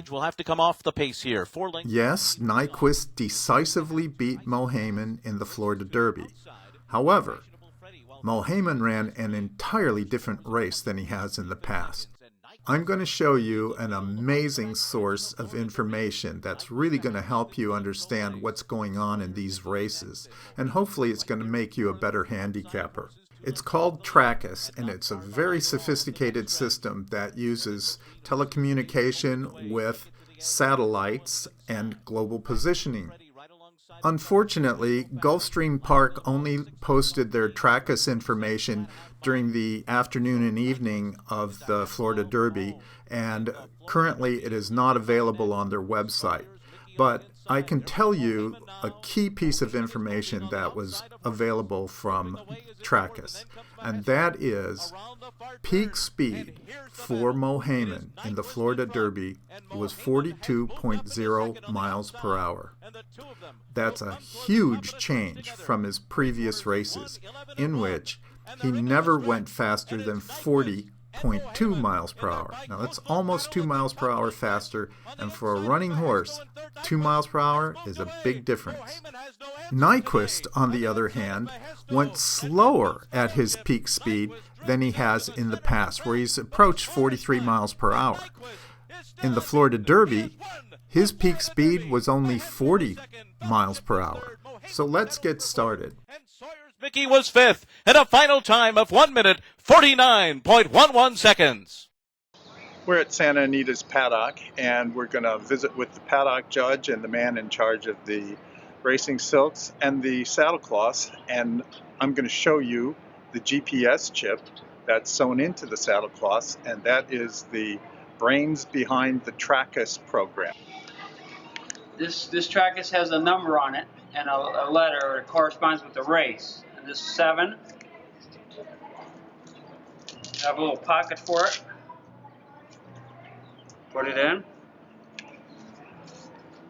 Judge will have to come off the pace here. 4 lengths. Yes, Nyquist decisively beat Mohaymen in the Florida Derby. However, Mohaymen ran an entirely different race than he has in the past. I'm going to show you an amazing source of information that's really going to help you understand what's going on in these races, and hopefully it's going to make you a better handicapper. It's called Trakus, and it's a very sophisticated system that uses telecommunication with satellites and global positioning. Unfortunately, Gulfstream Park only posted their Trakus information during the afternoon and evening of the Florida Derby, and currently it is not available on their website. But I can tell you a key piece of information that was available from Trakus, and that is peak speed for Mohaymen in the Florida Derby was 42.0 miles per hour. That's a huge change from his previous races, in which he never went faster than 40.2 miles per hour. Now that's almost 2 miles per hour faster, and for a running horse, 2 miles per hour is a big difference. Nyquist, on the other hand, went slower at his peak speed than he has in the past, where he's approached 43 miles per hour. In the Florida Derby, his peak speed was only 40 miles per hour. So let's get started. Mickey was 5th at a final time of 1 minute, 49.11 seconds. We're at Santa Anita's paddock, and we're going to visit with the paddock judge and the man in charge of the racing silks and the saddlecloths, and I'm going to show you the GPS chip that's sewn into the saddlecloths, and that is the brains behind the Trakus program. This Trakus has a number on it and a letter that corresponds with the race. And this 7. I have a little pocket for it. Put it in.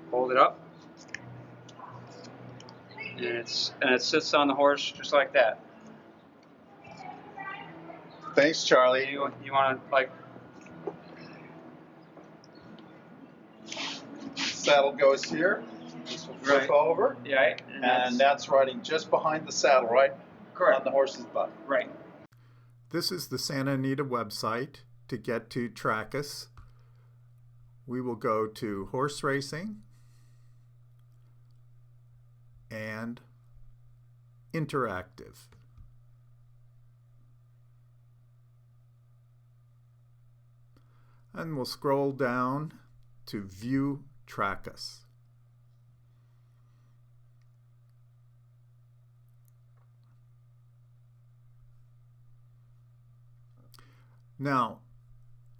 Hold it up. And it sits on the horse just like that. Thanks, Charlie. You want to like. Saddle goes here. This will flip Right. over. Yeah. And that's riding just behind the saddle, right? Correct. On the horse's butt. Right. This is the Santa Anita website. To get to Trakus, we will go to horse racing and interactive. And we'll scroll down to view Trakus. Now,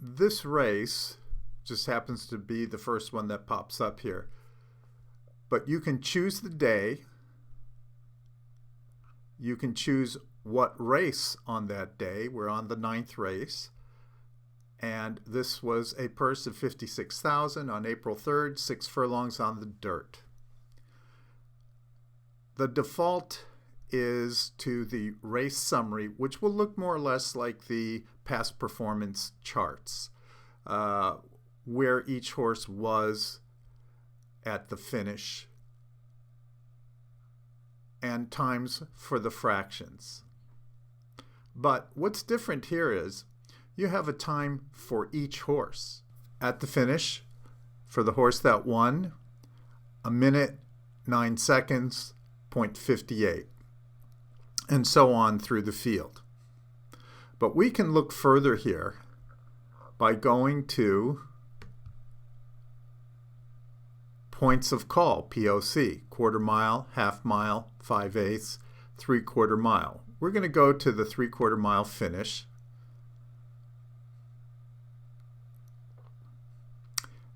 this race just happens to be the first one that pops up here. But you can choose the day. You can choose what race on that day. We're on the 9th race. And this was a purse of $56,000 on April 3rd, 6 furlongs on the dirt. The default is to the race summary, which will look more or less like the past performance charts, where each horse was at the finish and times for the fractions. But what's different here is you have a time for each horse. At the finish, for the horse that won, 1 minute, 9 seconds, 0.58, and so on through the field. But we can look further here by going to points of call, POC, quarter mile, half mile, 5/8, 3/4 mile. We're going to go to the 3/4 mile finish.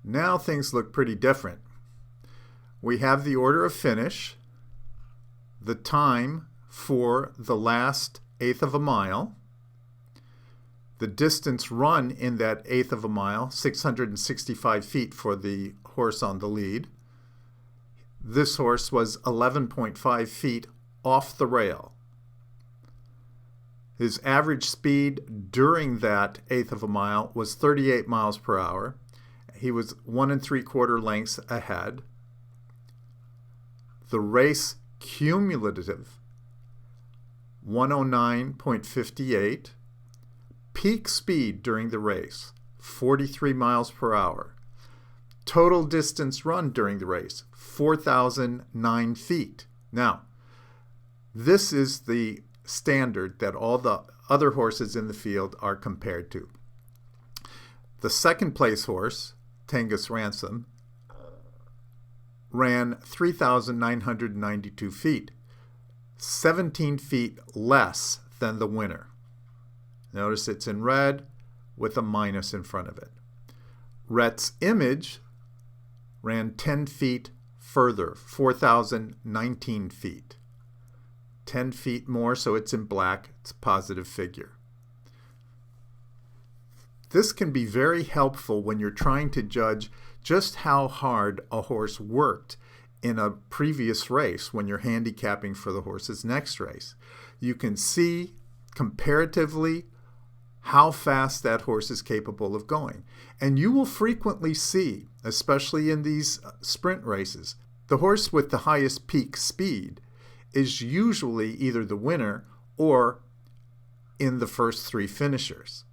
Now things look pretty different. We have the order of finish, the time for the last 1/8 of a mile, the distance run in that 1/8 of a mile, 665 feet for the horse on the lead. This horse was 11.5 feet off the rail. His average speed during that 1/8 of a mile was 38 miles per hour, he was 1 3/4 lengths ahead. The race cumulative, 109.58. Peak speed during the race, 43 miles per hour. Total distance run during the race, 4,009 feet. Now, this is the standard that all the other horses in the field are compared to. The second place horse, Tengus Ransom, ran 3,992 feet, 17 feet less than the winner. Notice it's in red with a minus in front of it. Rhett's Image ran 10 feet further, 4,019 feet. 10 feet more, so it's in black. It's a positive figure. This can be very helpful when you're trying to judge just how hard a horse worked in a previous race when you're handicapping for the horse's next race. You can see comparatively how fast that horse is capable of going. And you will frequently see, especially in these sprint races, the horse with the highest peak speed is usually either the winner or in the first 3 finishers.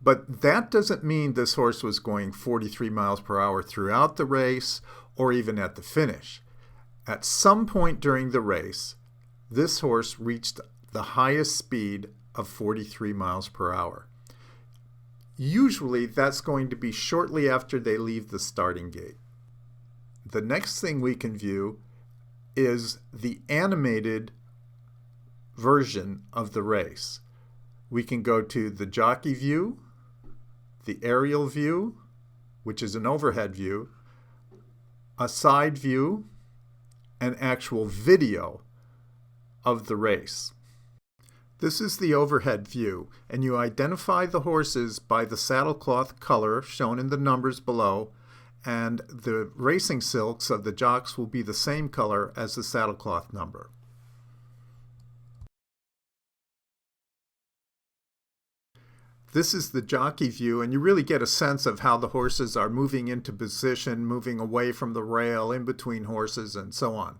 But that doesn't mean this horse was going 43 miles per hour throughout the race or even at the finish. At some point during the race, this horse reached the highest speed of 43 miles per hour. Usually that's going to be shortly after they leave the starting gate. The next thing we can view is the animated version of the race. We can go to the jockey view, the aerial view, which is an overhead view, a side view, and actual video of the race. This is the overhead view, and you identify the horses by the saddlecloth color shown in the numbers below, and the racing silks of the jocks will be the same color as the saddlecloth number. This is the jockey view, and you really get a sense of how the horses are moving into position, moving away from the rail, in between horses, and so on.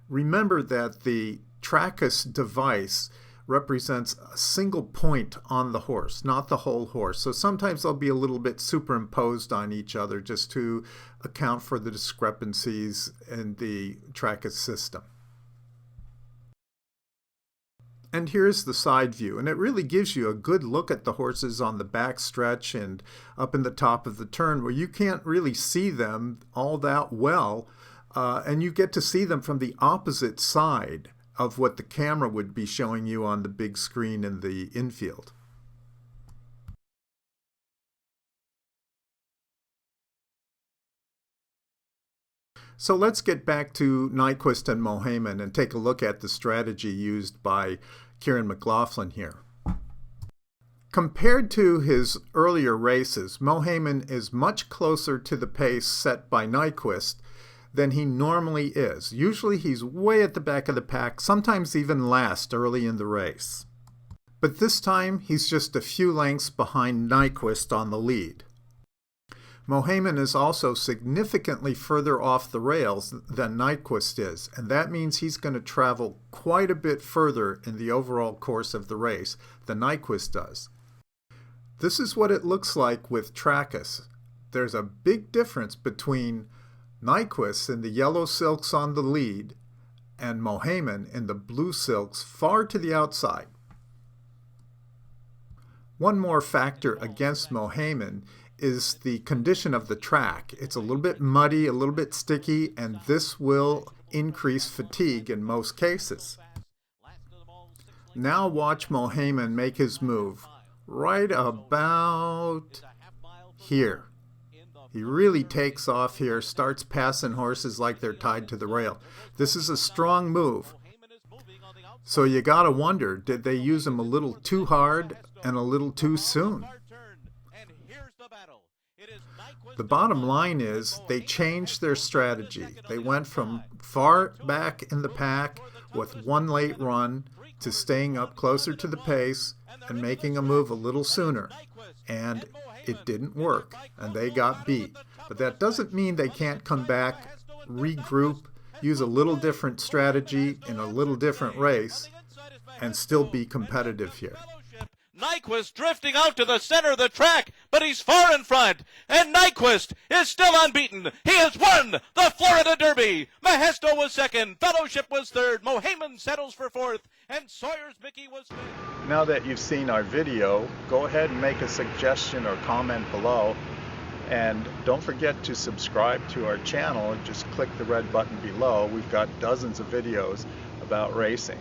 Remember that the Trakus device represents a single point on the horse, not the whole horse. So sometimes they'll be a little bit superimposed on each other just to account for the discrepancies in the Trakus system. And here's the side view, and it really gives you a good look at the horses on the back stretch and up in the top of the turn where you can't really see them all that well, and you get to see them from the opposite side of what the camera would be showing you on the big screen in the infield. So let's get back to Nyquist and Mohaymen and take a look at the strategy used by Kieran McLaughlin here. Compared to his earlier races, Mohaymen is much closer to the pace set by Nyquist than he normally is. Usually he's way at the back of the pack, sometimes even last early in the race. But this time he's just a few lengths behind Nyquist on the lead. Mohaymen is also significantly further off the rails than Nyquist is, and that means he's going to travel quite a bit further in the overall course of the race than Nyquist does. This is what it looks like with Trakus. There's a big difference between Nyquist in the yellow silks on the lead and Mohaymen in the blue silks far to the outside. One more factor against Mohaymen is the condition of the track. It's a little bit muddy, a little bit sticky, and this will increase fatigue in most cases. Now watch Mohaymen make his move right about here. He really takes off here, starts passing horses like they're tied to the rail. This is a strong move. So you gotta wonder, did they use him a little too hard and a little too soon? The bottom line is they changed their strategy. They went from far back in the pack with one late run to staying up closer to the pace and making a move a little sooner. And it didn't work, and they got beat. But that doesn't mean they can't come back, regroup, use a little different strategy in a little different race, and still be competitive here. Nyquist drifting out to the center of the track, but he's far in front, and Nyquist is still unbeaten. He has won the Florida Derby. Mahesto was second, Fellowship was third, Mohaymen settles for fourth, and Sawyer's Mickey was fifth. Now that you've seen our video, go ahead and make a suggestion or comment below, and don't forget to subscribe to our channel. Just click the red button below. We've got dozens of videos about racing.